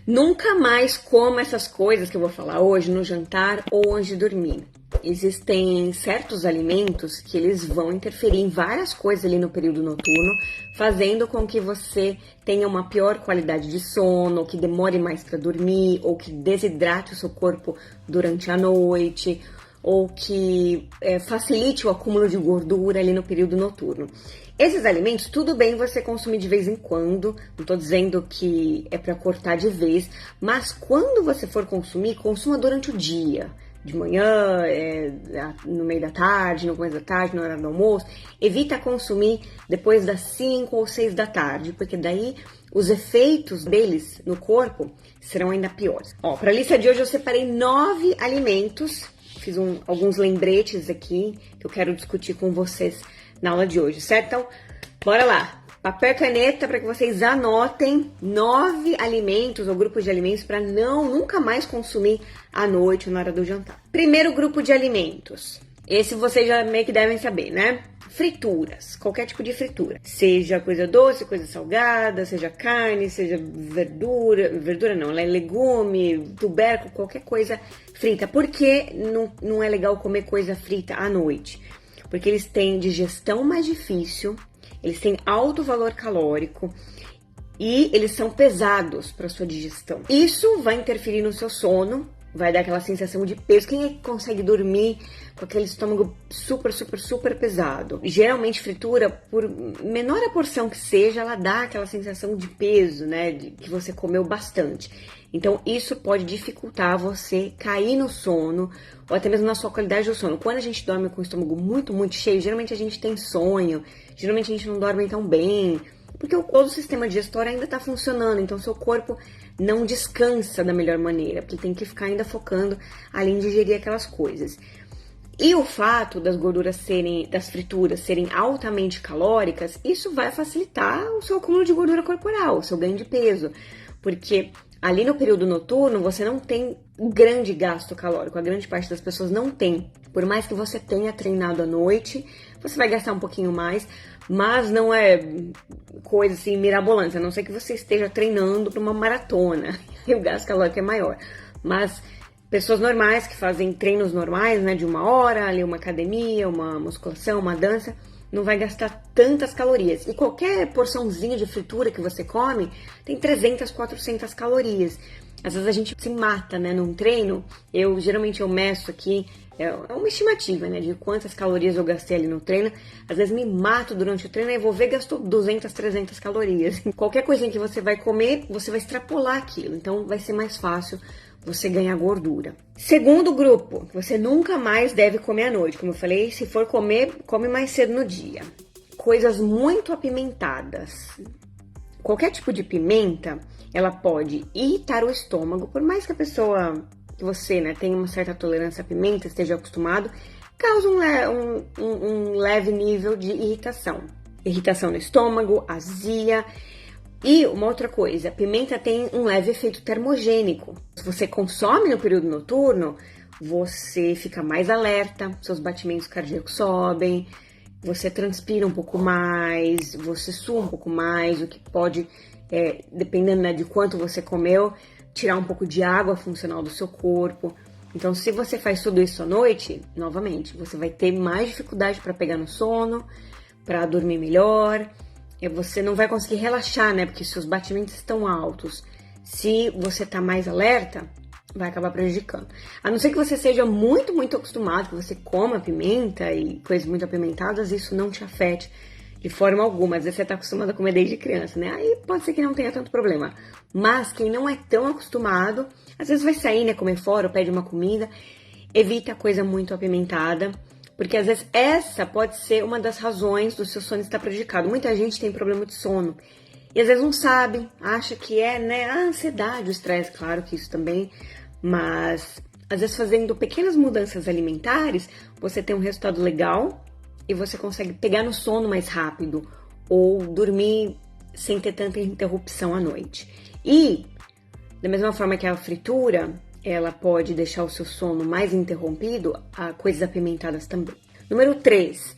Nunca mais coma essas coisas que eu vou falar hoje no jantar ou antes de dormir. Existem certos alimentos que eles vão interferir em várias coisas ali no período noturno, fazendo com que você tenha uma pior qualidade de sono, ou que demore mais para dormir, ou que desidrate o seu corpo durante a noite, ou que facilite o acúmulo de gordura ali no período noturno. Esses alimentos, tudo bem você consumir de vez em quando, não tô dizendo que é para cortar de vez, mas quando você for consumir, consuma durante o dia. De manhã, no meio da tarde, no começo da tarde, na hora do almoço. Evita consumir depois das 5 ou 6 da tarde, porque daí os efeitos deles no corpo serão ainda piores. Ó, para a lista de hoje eu separei 9 alimentos, fiz alguns lembretes aqui que eu quero discutir com vocês na aula de hoje, certo? Então, bora lá! Papel e caneta para que vocês anotem 9 alimentos ou grupos de alimentos para nunca mais consumir à noite ou na hora do jantar. Primeiro grupo de alimentos. Esse vocês já meio que devem saber, né? Frituras, qualquer tipo de fritura. Seja coisa doce, coisa salgada, seja carne, seja verdura não, legume, tubérculo, qualquer coisa frita. Por que não é legal comer coisa frita à noite? Porque eles têm digestão mais difícil, eles têm alto valor calórico e eles são pesados para sua digestão. Isso vai interferir no seu sono, vai dar aquela sensação de peso. Quem é que consegue dormir com aquele estômago super pesado? Geralmente fritura, por menor a porção que seja, ela dá aquela sensação de peso, né? De que você comeu bastante. Então isso pode dificultar você cair no sono ou até mesmo na sua qualidade do sono. Quando a gente dorme com o estômago muito cheio, geralmente a gente tem sonho, geralmente a gente não dorme tão bem, porque todo o sistema digestório ainda está funcionando, então seu corpo não descansa da melhor maneira, porque tem que ficar ainda focando ali em digerir aquelas coisas. E o fato das frituras serem altamente calóricas, isso vai facilitar o seu acúmulo de gordura corporal, o seu ganho de peso, porque ali no período noturno você não tem grande gasto calórico, a grande parte das pessoas não tem. Por mais que você tenha treinado à noite, você vai gastar um pouquinho mais, mas não é coisa assim mirabolante, a não ser que você esteja treinando para uma maratona e o gasto calórico é maior. Mas pessoas normais que fazem treinos normais, né, de 1 hora, ali uma academia, uma musculação, uma dança, não vai gastar tantas calorias. E qualquer porçãozinha de fritura que você come tem 300, 400 calorias. Às vezes a gente se mata, né, num treino. Geralmente eu meço aqui, é uma estimativa, né, de quantas calorias eu gastei ali no treino. Às vezes me mato durante o treino e vou ver, gastou 200, 300 calorias. Qualquer coisinha que você vai comer, você vai extrapolar aquilo. Então vai ser mais fácil você ganhar gordura. Segundo grupo, você nunca mais deve comer à noite. Como eu falei, se for comer, come mais cedo no dia. Coisas muito apimentadas. Qualquer tipo de pimenta, ela pode irritar o estômago, por mais que você, né, tenha uma certa tolerância à pimenta, esteja acostumado, causa um leve nível de irritação. Irritação no estômago, azia. E uma outra coisa, a pimenta tem um leve efeito termogênico. Se você consome no período noturno, você fica mais alerta, seus batimentos cardíacos sobem, você transpira um pouco mais, você sua um pouco mais, o que pode, dependendo, né, de quanto você comeu, tirar um pouco de água funcional do seu corpo. Então, se você faz tudo isso à noite, novamente, você vai ter mais dificuldade para pegar no sono, para dormir melhor. Você não vai conseguir relaxar, né? Porque seus batimentos estão altos. Se você tá mais alerta, vai acabar prejudicando. A não ser que você seja muito acostumado, que você coma pimenta e coisas muito apimentadas, isso não te afete de forma alguma. Às vezes você tá acostumado a comer desde criança, né? Aí pode ser que não tenha tanto problema. Mas quem não é tão acostumado, às vezes vai sair, né? Comer fora ou pede uma comida. Evita coisa muito apimentada. Porque às vezes essa pode ser uma das razões do seu sono estar prejudicado. Muita gente tem problema de sono e às vezes não sabe, acha que né, a ansiedade, o estresse, claro que isso também, mas às vezes fazendo pequenas mudanças alimentares, você tem um resultado legal e você consegue pegar no sono mais rápido ou dormir sem ter tanta interrupção à noite. E da mesma forma que a fritura, ela pode deixar o seu sono mais interrompido, a coisas apimentadas também. Número 3.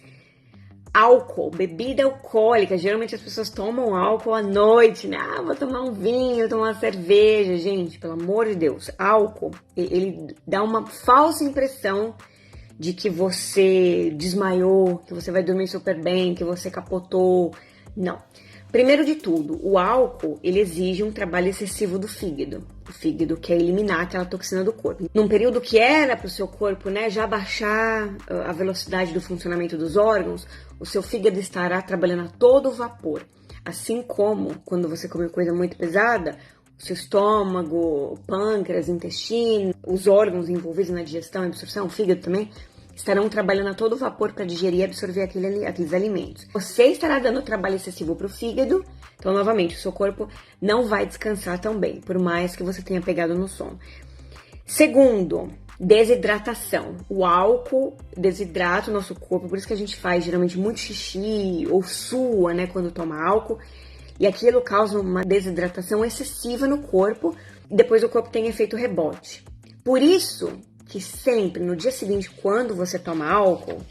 Álcool, bebida alcoólica. Geralmente as pessoas tomam álcool à noite, né? Ah, vou tomar um vinho, vou tomar uma cerveja. Gente, pelo amor de Deus, álcool, ele dá uma falsa impressão de que você desmaiou, que você vai dormir super bem, que você capotou. Não. Primeiro de tudo, o álcool, ele exige um trabalho excessivo do fígado. O fígado quer eliminar aquela toxina do corpo. Num período que era para o seu corpo, né, já baixar a velocidade do funcionamento dos órgãos, o seu fígado estará trabalhando a todo vapor. Assim como quando você come coisa muito pesada, o seu estômago, o pâncreas, intestino, os órgãos envolvidos na digestão e absorção, o fígado também, estarão trabalhando a todo vapor para digerir e absorver aqueles alimentos. Você estará dando trabalho excessivo para o fígado, então, novamente, o seu corpo não vai descansar tão bem, por mais que você tenha pegado no sono. Segundo, desidratação. O álcool desidrata o nosso corpo, por isso que a gente faz geralmente muito xixi ou sua, né, quando toma álcool, e aquilo causa uma desidratação excessiva no corpo, e depois o corpo tem efeito rebote. Por isso que sempre, no dia seguinte, quando você toma álcool,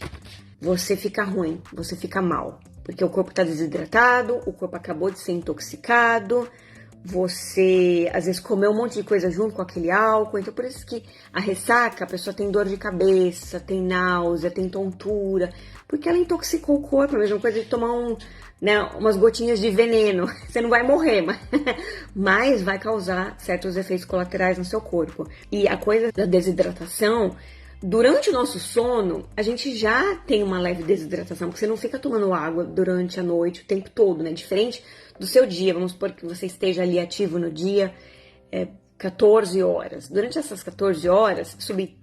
você fica ruim, você fica mal. Porque o corpo está desidratado, o corpo acabou de ser intoxicado, você às vezes comeu um monte de coisa junto com aquele álcool. Então por isso que a ressaca, a pessoa tem dor de cabeça, tem náusea, tem tontura, porque ela intoxicou o corpo. A mesma coisa de tomar umas gotinhas de veneno. Você não vai morrer, mas vai causar certos efeitos colaterais no seu corpo. E a coisa da desidratação, durante o nosso sono, a gente já tem uma leve desidratação, porque você não fica tomando água durante a noite o tempo todo, né? Diferente do seu dia, vamos supor que você esteja ali ativo no dia 14 horas. Durante essas 14 horas,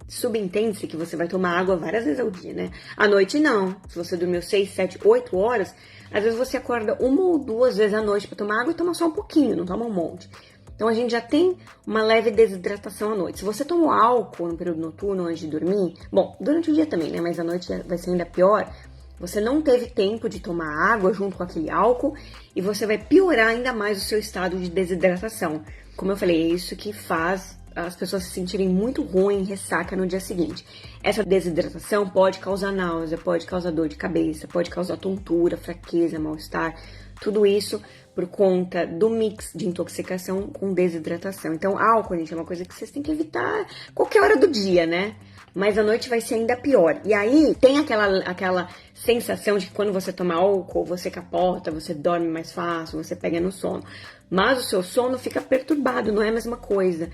subentende-se que você vai tomar água várias vezes ao dia, né? À noite não. Se você dormiu 6, 7, 8 horas, às vezes você acorda 1 ou 2 vezes à noite para tomar água e toma só um pouquinho, não toma um monte. Então a gente já tem uma leve desidratação à noite. Se você tomou álcool no período noturno antes de dormir, bom, durante o dia também, né? Mas à noite vai ser ainda pior. Você não teve tempo de tomar água junto com aquele álcool e você vai piorar ainda mais o seu estado de desidratação. Como eu falei, é isso que faz as pessoas se sentirem muito ruim, ressaca no dia seguinte. Essa desidratação pode causar náusea, pode causar dor de cabeça, pode causar tontura, fraqueza, mal-estar, tudo isso por conta do mix de intoxicação com desidratação. Então, álcool, gente, é uma coisa que vocês têm que evitar qualquer hora do dia, né? Mas à noite vai ser ainda pior. E aí, tem aquela sensação de que quando você toma álcool, você capota, você dorme mais fácil, você pega no sono. Mas o seu sono fica perturbado, não é a mesma coisa.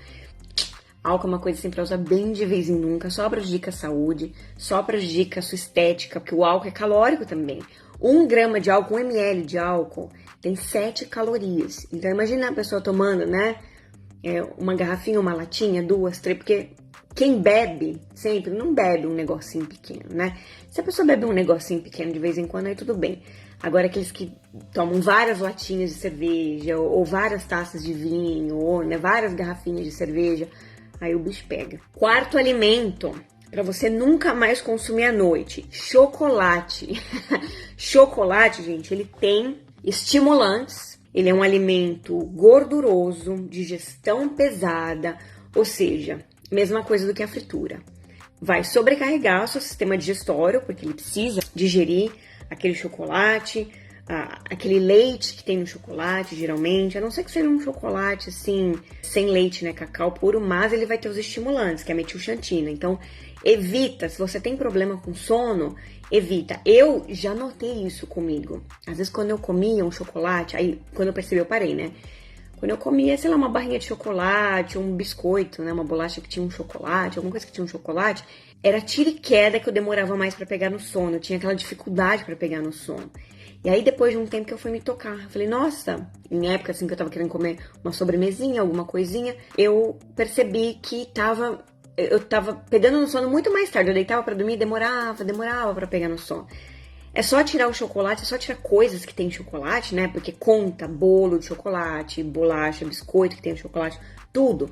Álcool é uma coisa assim pra usar bem de vez em nunca, só prejudica a saúde, só prejudica a sua estética, porque o álcool é calórico também. 1 grama de álcool, 1 ml de álcool, tem 7 calorias. Então imagina a pessoa tomando, né, uma garrafinha, uma latinha, 2, 3, porque quem bebe sempre não bebe um negocinho pequeno, né? Se a pessoa bebe um negocinho pequeno de vez em quando, aí tudo bem. Agora aqueles que tomam várias latinhas de cerveja, ou várias taças de vinho, ou né, várias garrafinhas de cerveja, aí o bicho pega. Quarto alimento, para você nunca mais consumir à noite, chocolate. Chocolate, gente, ele tem estimulantes, ele é um alimento gorduroso, digestão pesada, ou seja, mesma coisa do que a fritura. Vai sobrecarregar o seu sistema digestório, porque ele precisa digerir aquele chocolate, aquele leite que tem no chocolate, geralmente, a não ser que seja um chocolate, assim, sem leite, né, cacau puro, mas ele vai ter os estimulantes, que é a metilxantina. Então, evita, se você tem problema com sono, evita. Eu já notei isso comigo. Às vezes, quando eu comia um chocolate, aí, quando eu percebi, eu parei, né? Quando eu comia, sei lá, uma barrinha de chocolate, um biscoito, né, uma bolacha que tinha um chocolate, alguma coisa que tinha um chocolate, era tiro e queda que eu demorava mais pra pegar no sono. Eu tinha aquela dificuldade pra pegar no sono. E aí, depois de um tempo que eu fui me tocar, eu falei, nossa, em época assim que eu tava querendo comer uma sobremesinha, alguma coisinha, eu percebi que eu tava pegando no sono muito mais tarde. Eu deitava pra dormir, demorava pra pegar no sono. É só tirar o chocolate, é só tirar coisas que tem chocolate, né? Porque conta bolo de chocolate, bolacha, biscoito que tem chocolate, tudo.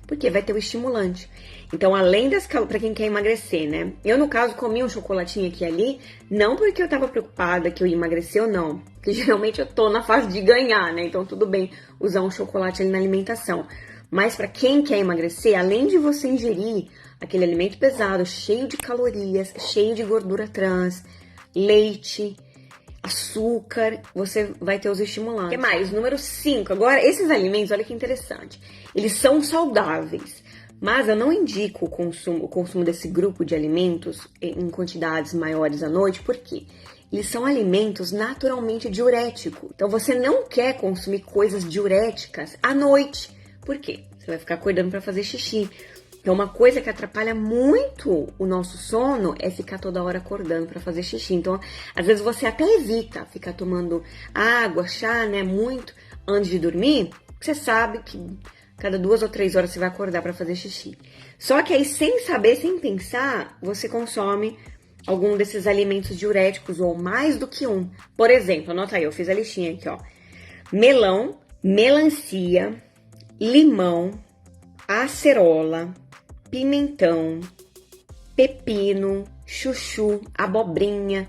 Porque vai ter o estimulante. Então, além das calorias, pra quem quer emagrecer, né? Eu, no caso, comi um chocolatinho aqui e ali, não porque eu tava preocupada que eu ia emagrecer ou não. Porque geralmente eu tô na fase de ganhar, né? Então, tudo bem usar um chocolate ali na alimentação. Mas pra quem quer emagrecer, além de você ingerir aquele alimento pesado, cheio de calorias, cheio de gordura trans, leite, açúcar, você vai ter os estimulantes. O que mais? Número 5. Agora, esses alimentos, olha que interessante. Eles são saudáveis, mas eu não indico o consumo desse grupo de alimentos em quantidades maiores à noite, por quê? Eles são alimentos naturalmente diuréticos. Então, você não quer consumir coisas diuréticas à noite. Por quê? Você vai ficar acordando para fazer xixi. Então, uma coisa que atrapalha muito o nosso sono é ficar toda hora acordando para fazer xixi. Então, às vezes você até evita ficar tomando água, chá, né, muito antes de dormir, porque você sabe que cada 2 ou 3 horas você vai acordar para fazer xixi. Só que aí, sem saber, sem pensar, você consome algum desses alimentos diuréticos ou mais do que um. Por exemplo, anota aí, eu fiz a listinha aqui, ó. Melão, melancia, limão, acerola, pimentão, pepino, chuchu, abobrinha.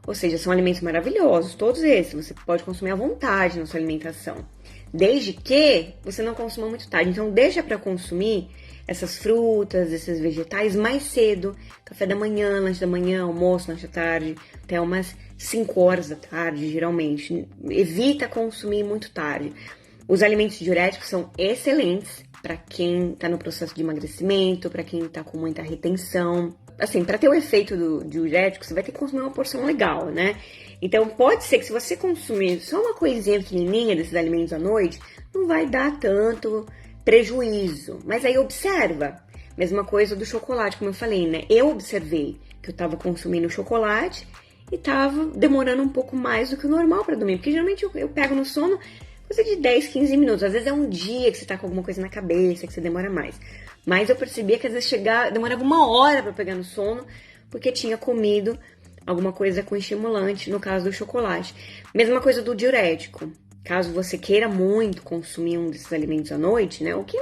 Ou seja, são alimentos maravilhosos, todos esses. Você pode consumir à vontade na sua alimentação. Desde que você não consuma muito tarde. Então, deixa para consumir essas frutas, esses vegetais mais cedo. Café da manhã, lanche da manhã, almoço, lanche da tarde. Até umas 5 horas da tarde, geralmente. Evita consumir muito tarde. Os alimentos diuréticos são excelentes para quem está no processo de emagrecimento, para quem está com muita retenção. Assim, para ter o efeito do diurético, você vai ter que consumir uma porção legal, né? Então, pode ser que se você consumir só uma coisinha pequenininha desses alimentos à noite, não vai dar tanto prejuízo. Mas aí observa. Mesma coisa do chocolate, como eu falei, né? Eu observei que eu estava consumindo chocolate e estava demorando um pouco mais do que o normal para dormir. Porque geralmente eu pego no sono coisa de 10, 15 minutos. Às vezes é um dia que você tá com alguma coisa na cabeça, que você demora mais. Mas eu percebia que às vezes demorava 1 hora para pegar no sono, porque tinha comido alguma coisa com estimulante, no caso do chocolate. Mesma coisa do diurético. Caso você queira muito consumir um desses alimentos à noite, né? O que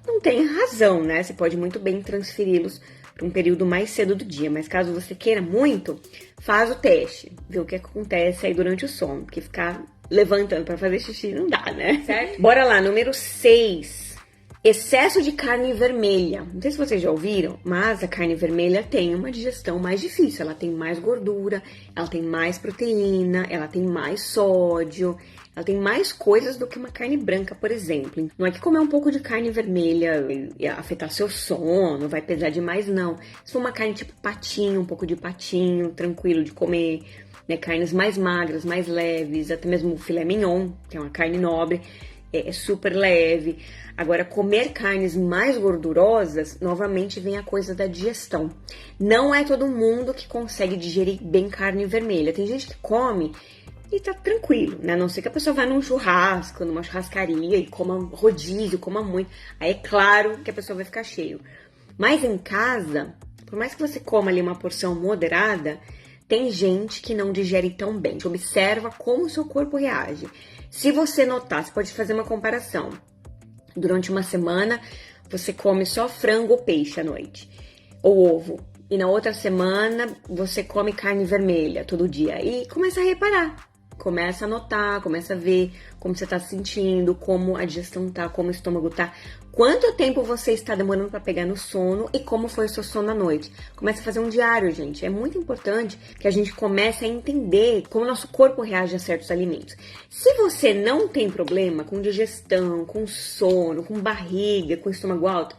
não tem razão, né? Você pode muito bem transferi-los para um período mais cedo do dia. Mas caso você queira muito, faz o teste. Vê o que acontece aí durante o sono. Porque ficar levantando para fazer xixi não dá, né? Certo? Bora lá, número 6. Excesso de carne vermelha. Não sei se vocês já ouviram, mas a carne vermelha tem uma digestão mais difícil. Ela tem mais gordura, ela tem mais proteína, ela tem mais sódio, ela tem mais coisas do que uma carne branca, por exemplo. Não é que comer um pouco de carne vermelha ia afetar seu sono, vai pesar demais, não. Se for uma carne tipo patinho, um pouco de patinho, tranquilo de comer, né? Carnes mais magras, mais leves, até mesmo o filé mignon, que é uma carne nobre, é super leve. Agora, comer carnes mais gordurosas, novamente vem a coisa da digestão. Não é todo mundo que consegue digerir bem carne vermelha. Tem gente que come e tá tranquilo, né? A não ser que a pessoa vá num churrasco, numa churrascaria e coma rodízio, coma muito. Aí é claro que a pessoa vai ficar cheio. Mas em casa, por mais que você coma ali uma porção moderada, tem gente que não digere tão bem. Observa como o seu corpo reage. Se você notar, você pode fazer uma comparação. Durante uma semana, você come só frango ou peixe à noite, ou ovo. E na outra semana, você come carne vermelha todo dia. E começa a reparar. Começa a notar, começa a ver como você tá se sentindo, como a digestão tá, como o estômago tá. Quanto tempo você está demorando para pegar no sono e como foi o seu sono à noite. Começa a fazer um diário, gente. É muito importante que a gente comece a entender como o nosso corpo reage a certos alimentos. Se você não tem problema com digestão, com sono, com barriga, com estômago alto,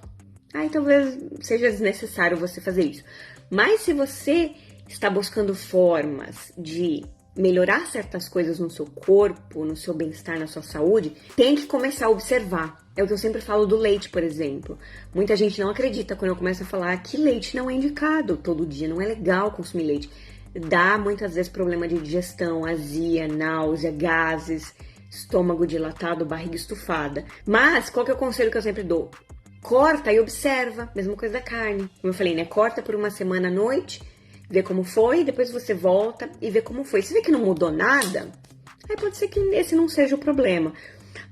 aí talvez seja desnecessário você fazer isso. Mas se você está buscando formas de melhorar certas coisas no seu corpo, no seu bem-estar, na sua saúde, tem que começar a observar. É o que eu sempre falo do leite, por exemplo. Muita gente não acredita quando eu começo a falar que leite não é indicado todo dia, não é legal consumir leite. Dá muitas vezes problema de digestão, azia, náusea, gases, estômago dilatado, barriga estufada. Mas qual que é o conselho que eu sempre dou? Corta e observa, mesma coisa da carne. Como eu falei, né? Corta por uma semana à noite, vê como foi, depois você volta e vê como foi. Se vê que não mudou nada, aí pode ser que esse não seja o problema.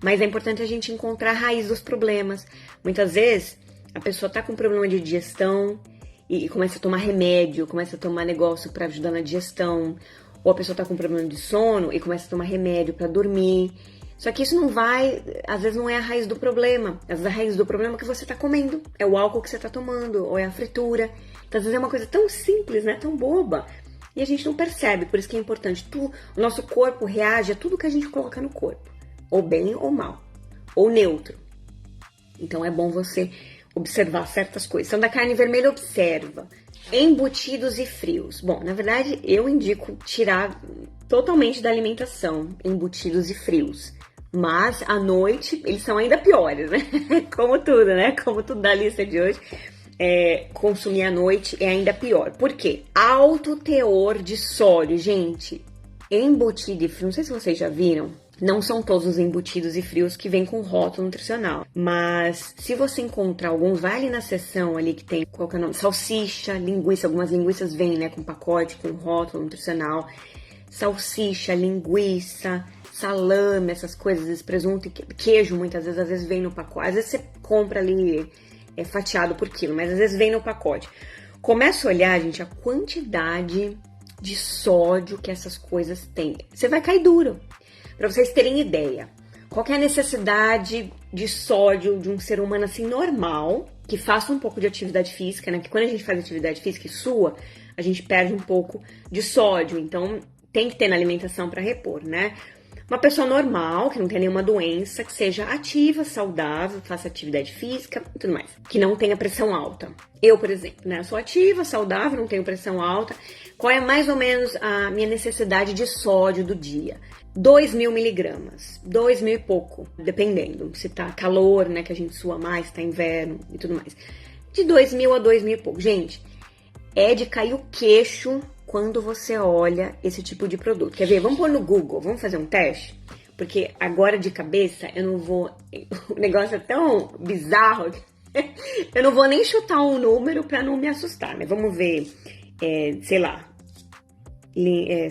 Mas é importante a gente encontrar a raiz dos problemas. Muitas vezes, a pessoa tá com problema de digestão e começa a tomar remédio, começa a tomar negócio para ajudar na digestão. Ou a pessoa tá com problema de sono e começa a tomar remédio para dormir. Só que isso não vai, às vezes não é a raiz do problema. Às vezes a raiz do problema é o que você tá comendo. É o álcool que você tá tomando, ou é a fritura. Então, às vezes é uma coisa tão simples, né? Tão boba. e a gente não percebe, por isso que é importante. O nosso corpo reage a tudo que a gente coloca no corpo, ou bem ou mal, ou neutro. Então é bom você observar certas coisas. Então, da carne vermelha, observa embutidos e frios. Bom, na verdade, eu indico tirar totalmente da alimentação embutidos e frios. Mas, à noite, eles são ainda piores, né? Como tudo, né? Como tudo da lista de hoje. Consumir à noite é ainda pior. Por quê? Alto teor de sódio, gente. Embutido e frio, não sei se vocês já viram, não são todos os embutidos e frios que vêm com rótulo nutricional. Mas se você encontrar alguns, vai ali na seção ali que tem, qual que é o nome? Salsicha, linguiça, algumas linguiças vêm, né, com pacote, com rótulo nutricional. Salsicha, linguiça, salame, essas coisas, esse presunto e queijo, muitas vezes, às vezes vem no pacote. Às vezes você compra ali fatiado por quilo, mas às vezes vem no pacote. Começa a olhar, gente, a quantidade de sódio que essas coisas têm. Você vai cair duro. Para vocês terem ideia, qual que é a necessidade de sódio de um ser humano assim normal, que faça um pouco de atividade física, né? Que quando a gente faz atividade física e sua, a gente perde um pouco de sódio. Então, tem que ter na alimentação para repor, né? Uma pessoa normal, que não tem nenhuma doença, que seja ativa, saudável, faça atividade física e tudo mais. Que não tenha pressão alta. Eu, por exemplo, né? Sou ativa, saudável, não tenho pressão alta. Qual é mais ou menos a minha necessidade de sódio do dia? 2.000 miligramas, 2.000 e pouco, dependendo. Se tá calor, né, que a gente sua mais, tá inverno e tudo mais. De 2.000 a 2.000 e pouco. Gente, é de cair o queixo quando você olha esse tipo de produto. Quer ver? Vamos pôr no Google, vamos fazer um teste? Porque agora de cabeça eu não vou... O negócio é tão bizarro que eu não vou nem chutar um número pra não me assustar, né? Vamos ver, sei lá,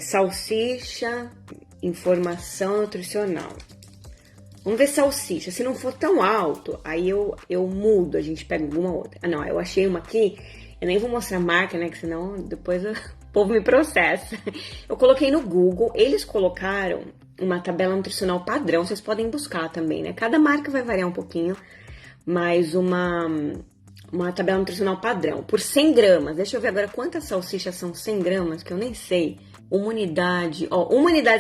salsicha, informação nutricional. Vamos ver salsicha. Se não for tão alto, aí eu mudo, a gente pega alguma outra. Ah, não, eu achei uma aqui, eu nem vou mostrar a marca, né? Que senão depois o povo me processa. Eu coloquei no Google, eles colocaram uma tabela nutricional padrão, vocês podem buscar também, né? Cada marca vai variar um pouquinho, mas uma tabela nutricional padrão, por 100 gramas. Deixa eu ver agora quantas salsichas são 100 gramas, que eu nem sei. Uma unidade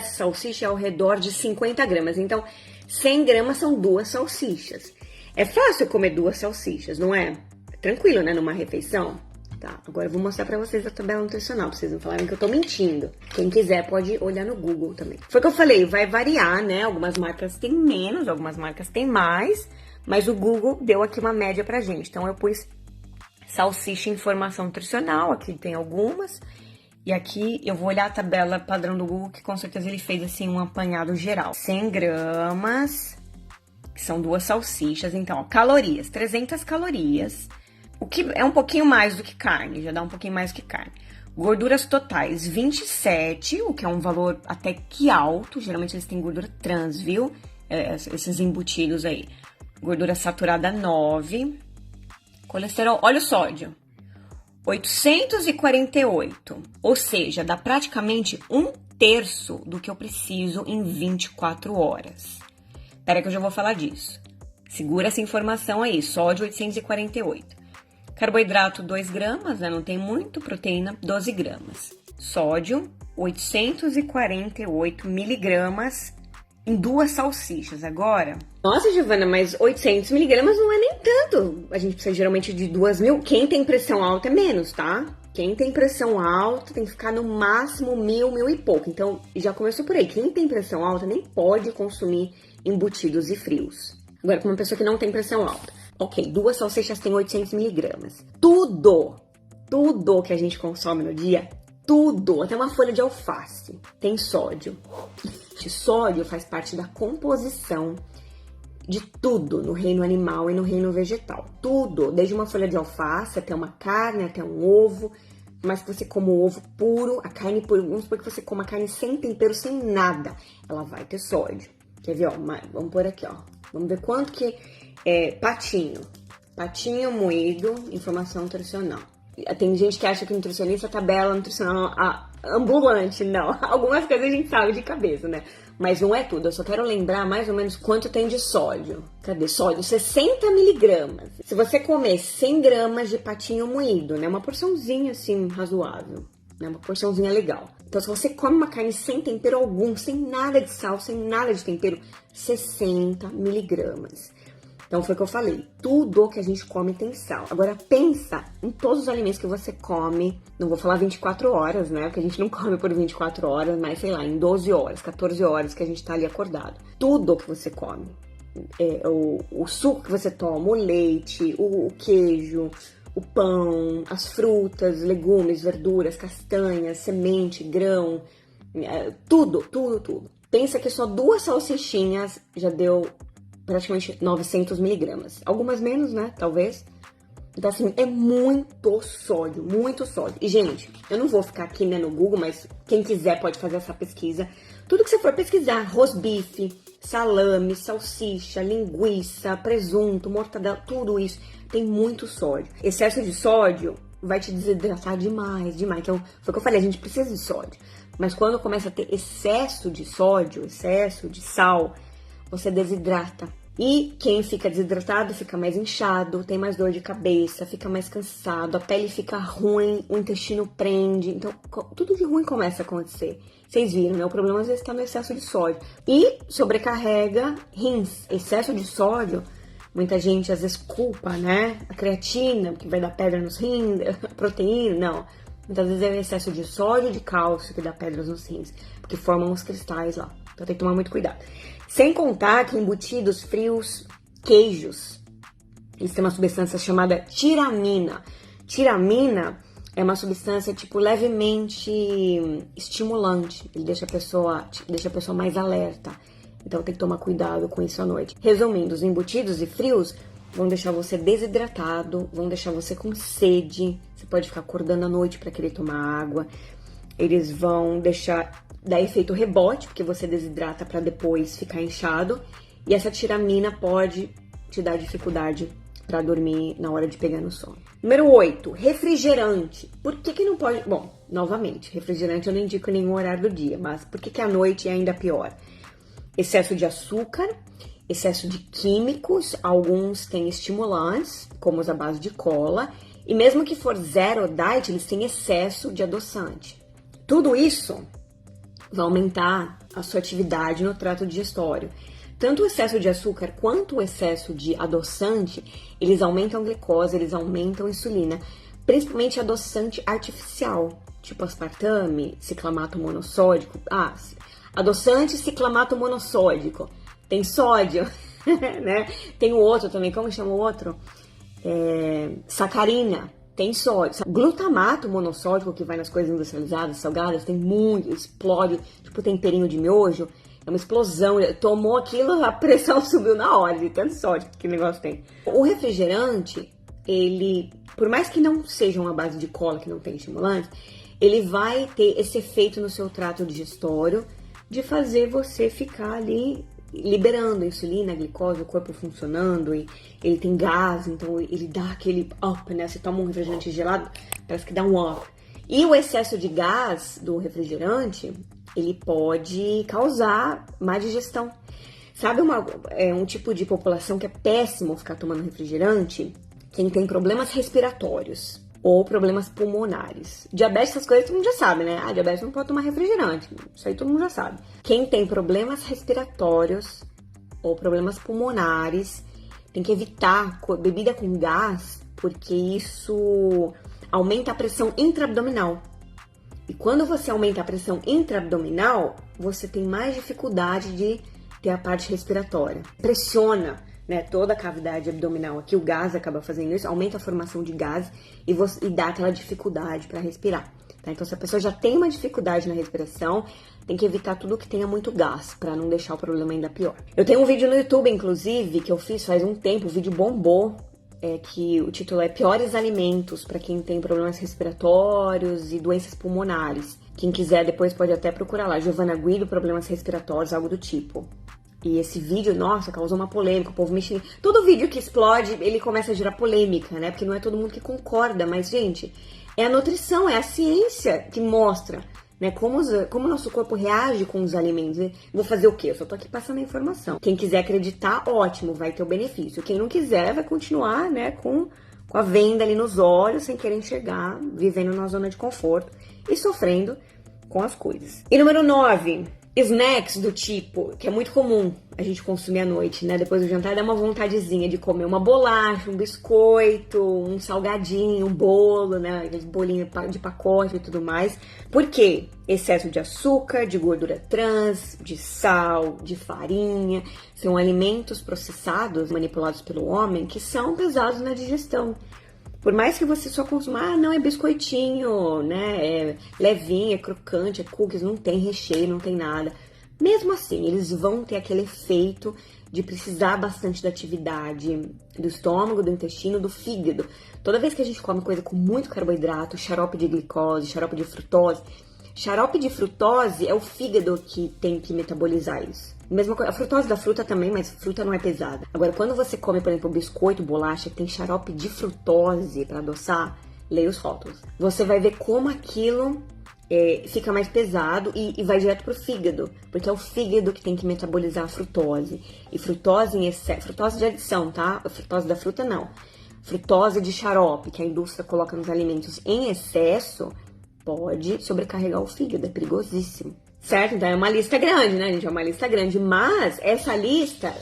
de salsicha é ao redor de 50 gramas. Então, 100 gramas são 2 salsichas. É fácil comer 2 salsichas, não é? É tranquilo, né? Numa refeição. Tá, agora eu vou mostrar pra vocês a tabela nutricional, pra vocês não falarem que eu tô mentindo. Quem quiser pode olhar no Google também. Foi o que eu falei, vai variar, né? Algumas marcas têm menos, algumas marcas têm mais, mas o Google deu aqui uma média pra gente. Então eu pus salsicha informação nutricional, aqui tem algumas. E aqui eu vou olhar a tabela padrão do Google, que com certeza ele fez assim um apanhado geral. 100 gramas, que são 2 salsichas. Então, ó, calorias, 300 calorias. O que é um pouquinho mais do que carne, já dá um pouquinho mais do que carne. Gorduras totais, 27, o que é um valor até que alto. Geralmente eles têm gordura trans, viu? Esses embutidos aí. Gordura saturada, 9. Colesterol, olha o sódio. 848, ou seja, dá praticamente 1/3 do que eu preciso em 24 horas. Espera que eu já vou falar disso. Segura essa informação aí, sódio 848. Carboidrato 2 gramas, né? Não tem muito, proteína 12 gramas. Sódio 848 miligramas em 2 salsichas. Agora... Nossa, Giovana, mas 800 miligramas não é nem tanto. A gente precisa geralmente de 2.000. Quem tem pressão alta é menos, tá? Quem tem pressão alta tem que ficar no máximo 1.000, 1.000 e pouco. Então, já começou por aí. Quem tem pressão alta nem pode consumir embutidos e frios. Agora, com uma pessoa que não tem pressão alta. Ok, 2 salsichas têm 800 miligramas. Tudo que a gente consome no dia, tudo, até uma folha de alface, tem sódio. O sódio faz parte da composição de tudo no reino animal e no reino vegetal. Tudo, desde uma folha de alface até uma carne, até um ovo. Mas que você coma o ovo puro, a carne pura, vamos supor que você coma a carne sem tempero, sem nada, ela vai ter sódio. Quer ver, ó, vamos pôr aqui, ó. Vamos ver quanto que é patinho moído, informação nutricional. Tem gente que acha que nutricionista é tabela nutricional ambulante, não. Algumas coisas a gente sabe de cabeça, né? Mas não é tudo, eu só quero lembrar mais ou menos quanto tem de sódio. Cadê? Sódio, 60 miligramas. Se você comer 100 gramas de patinho moído, né? Uma porçãozinha assim, razoável. né? Uma porçãozinha legal. Então, se você come uma carne sem tempero algum, sem nada de sal, sem nada de tempero, 60 miligramas. Então, foi o que eu falei. Tudo que a gente come tem sal. Agora, pensa em todos os alimentos que você come. Não vou falar 24 horas, né? Porque a gente não come por 24 horas, mas sei lá, em 12 horas, 14 horas que a gente tá ali acordado. Tudo que você come. O suco que você toma, o leite, o queijo, o pão, as frutas, legumes, verduras, castanhas, semente, grão, tudo. Pensa que só 2 salsichinhas já deu praticamente 900 miligramas. Algumas menos, né? Talvez. Então, assim, é muito sódio, muito sódio. E, gente, eu não vou ficar aqui, né, no Google, mas quem quiser pode fazer essa pesquisa. Tudo que você for pesquisar, rosbife, salame, salsicha, linguiça, presunto, mortadela, tudo isso tem muito sódio. Excesso de sódio vai te desidratar demais. Então, foi o que eu falei, a gente precisa de sódio. Mas quando começa a ter excesso de sódio, excesso de sal, você desidrata. E quem fica desidratado fica mais inchado, tem mais dor de cabeça, fica mais cansado, a pele fica ruim, o intestino prende. Então, tudo de ruim começa a acontecer. Vocês viram, né? O problema às vezes está no excesso de sódio. E sobrecarrega rins. Excesso de sódio, muita gente às vezes culpa, né? A creatina, que vai dar pedra nos rins, a proteína, não. Muitas vezes é o excesso de sódio e de cálcio que dá pedras nos rins, porque formam os cristais lá. Então tem que tomar muito cuidado. Sem contar que embutidos, frios, queijos, eles têm uma substância chamada tiramina. Tiramina é uma substância, tipo, levemente estimulante. Ele deixa a pessoa mais alerta. Então tem que tomar cuidado com isso à noite. Resumindo, os embutidos e frios vão deixar você desidratado, vão deixar você com sede. Você pode ficar acordando à noite para querer tomar água. Eles vão dar efeito rebote, porque você desidrata para depois ficar inchado. E essa tiramina pode te dar dificuldade para dormir na hora de pegar no sono. Número 8, refrigerante. Por que não pode... Bom, novamente, refrigerante eu não indico em nenhum horário do dia, mas por que à noite é ainda pior? Excesso de açúcar, excesso de químicos, alguns têm estimulantes, como os à base de cola, e mesmo que for zero diet, eles têm excesso de adoçante. Tudo isso vai aumentar a sua atividade no trato digestório. Tanto o excesso de açúcar quanto o excesso de adoçante, eles aumentam a glicose, eles aumentam a insulina, principalmente adoçante artificial, tipo aspartame, ciclamato monossódico. Adoçante ciclamato monossódico. Tem sódio, né? Tem o outro também, como chama o outro? Sacarina. Tem sódio. Glutamato monossódico, que vai nas coisas industrializadas, salgadas, tem muito, explode, tipo temperinho de miojo. É uma explosão. Tomou aquilo, a pressão subiu na hora, de tanto sódio que o negócio tem. O refrigerante, ele, por mais que não seja uma base de cola, que não tem estimulante, ele vai ter esse efeito no seu trato digestório de fazer você ficar ali liberando a insulina, a glicose, o corpo funcionando, e ele tem gás, então ele dá aquele up, né? Você toma um refrigerante gelado, parece que dá um up. E o excesso de gás do refrigerante, ele pode causar má digestão. Sabe um tipo de população que é péssimo ficar tomando refrigerante? Quem tem problemas respiratórios ou problemas pulmonares. Diabetes, essas coisas todo mundo já sabe, né? Diabetes não pode tomar refrigerante. Isso aí todo mundo já sabe. Quem tem problemas respiratórios ou problemas pulmonares tem que evitar bebida com gás, porque isso aumenta a pressão intraabdominal. E quando você aumenta a pressão intraabdominal, você tem mais dificuldade de ter a parte respiratória. Pressiona, né, toda a cavidade abdominal aqui, o gás acaba fazendo isso, aumenta a formação de gás e dá aquela dificuldade para respirar. Tá? Então, se a pessoa já tem uma dificuldade na respiração, tem que evitar tudo que tenha muito gás, para não deixar o problema ainda pior. Eu tenho um vídeo no YouTube, inclusive, que eu fiz faz um tempo, o vídeo bombou, que o título é Piores Alimentos para quem tem problemas respiratórios e doenças pulmonares. Quem quiser depois pode até procurar lá, Giovana Guido, problemas respiratórios, algo do tipo. E esse vídeo, nossa, causou uma polêmica, o povo me xinga. Todo vídeo que explode, ele começa a gerar polêmica, né? Porque não é todo mundo que concorda, mas, gente, é a nutrição, é a ciência que mostra, né, como o nosso corpo reage com os alimentos. Vou fazer o quê? Eu só tô aqui passando a informação. Quem quiser acreditar, ótimo, vai ter o benefício. Quem não quiser, vai continuar, né, com com a venda ali nos olhos, sem querer enxergar, vivendo numa zona de conforto e sofrendo com as coisas. E número 9, snacks do tipo, que é muito comum a gente consumir à noite, né? Depois do jantar dá uma vontadezinha de comer uma bolacha, um biscoito, um salgadinho, um bolo, né? Aqueles bolinhos de pacote e tudo mais. Por quê? Excesso de açúcar, de gordura trans, de sal, de farinha. São alimentos processados, manipulados pelo homem, que são pesados na digestão. Por mais que você só consuma, não, é biscoitinho, né, é levinho, é crocante, é cookies, não tem recheio, não tem nada. Mesmo assim, eles vão ter aquele efeito de precisar bastante da atividade do estômago, do intestino, do fígado. Toda vez que a gente come coisa com muito carboidrato, xarope de glicose, xarope de frutose, xarope de frutose é o fígado que tem que metabolizar isso. Mesma coisa, a frutose da fruta também, mas fruta não é pesada. Agora, quando você come, por exemplo, biscoito, bolacha, que tem xarope de frutose para adoçar, leia os rótulos. Você vai ver como aquilo fica mais pesado e vai direto pro fígado, porque é o fígado que tem que metabolizar a frutose. E frutose em excesso, frutose de adição, tá? A frutose da fruta não. Frutose de xarope, que a indústria coloca nos alimentos em excesso, pode sobrecarregar o fígado, é perigosíssimo. Certo? Então é uma lista grande, né, gente? É uma lista grande. Mas essa lista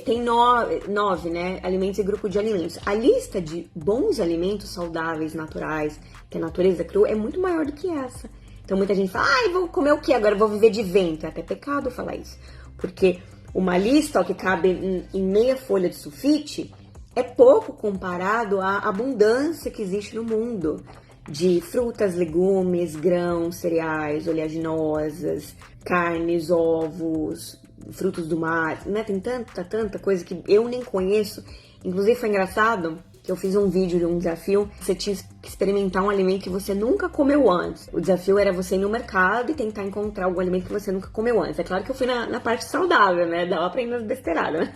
tem nove, né? Alimentos e grupo de alimentos. A lista de bons alimentos saudáveis, naturais, que a natureza criou, é muito maior do que essa. Então muita gente fala, vou comer o quê? Agora eu vou viver de vento. É até pecado falar isso. Porque uma lista que cabe em meia folha de sulfite é pouco comparado à abundância que existe no mundo. De frutas, legumes, grãos, cereais, oleaginosas, carnes, ovos, frutos do mar, né? Tem tanta coisa que eu nem conheço. Inclusive foi engraçado que eu fiz um vídeo de um desafio. Você tinha que experimentar um alimento que você nunca comeu antes. O desafio era você ir no mercado e tentar encontrar algum alimento que você nunca comeu antes. É claro que eu fui na parte saudável, né? Dava pra ir nas besteiradas, né?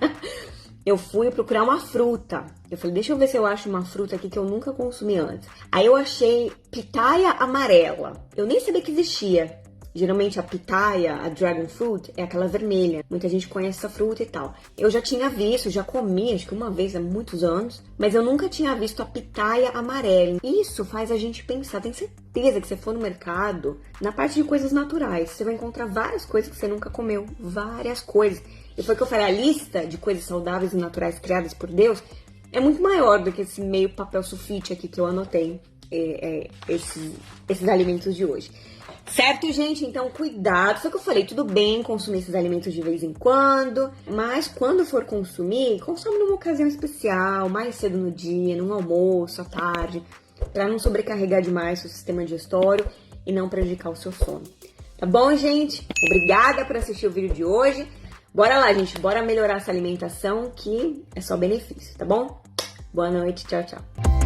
Eu fui procurar uma fruta. Eu falei, deixa eu ver se eu acho uma fruta aqui que eu nunca consumi antes. Aí eu achei pitaia amarela. Eu nem sabia que existia. Geralmente a pitaia, a dragon fruit, é aquela vermelha. Muita gente conhece essa fruta e tal. Eu já tinha visto, já comi, acho que uma vez há muitos anos, mas eu nunca tinha visto a pitaia amarela. Isso faz a gente pensar, tem certeza que você for no mercado, na parte de coisas naturais, você vai encontrar várias coisas que você nunca comeu. Várias coisas. E foi que eu falei, a lista de coisas saudáveis e naturais criadas por Deus é muito maior do que esse meio papel sulfite aqui que eu anotei, esses alimentos de hoje. Certo, gente? Então, cuidado. Foi o que eu falei, tudo bem consumir esses alimentos de vez em quando, mas quando for consumir, consome numa ocasião especial, mais cedo no dia, num almoço, à tarde, para não sobrecarregar demais o sistema digestório e não prejudicar o seu sono. Tá bom, gente? Obrigada por assistir o vídeo de hoje. Bora lá, gente. Bora melhorar essa alimentação que é só benefício, tá bom? Boa noite. Tchau, tchau.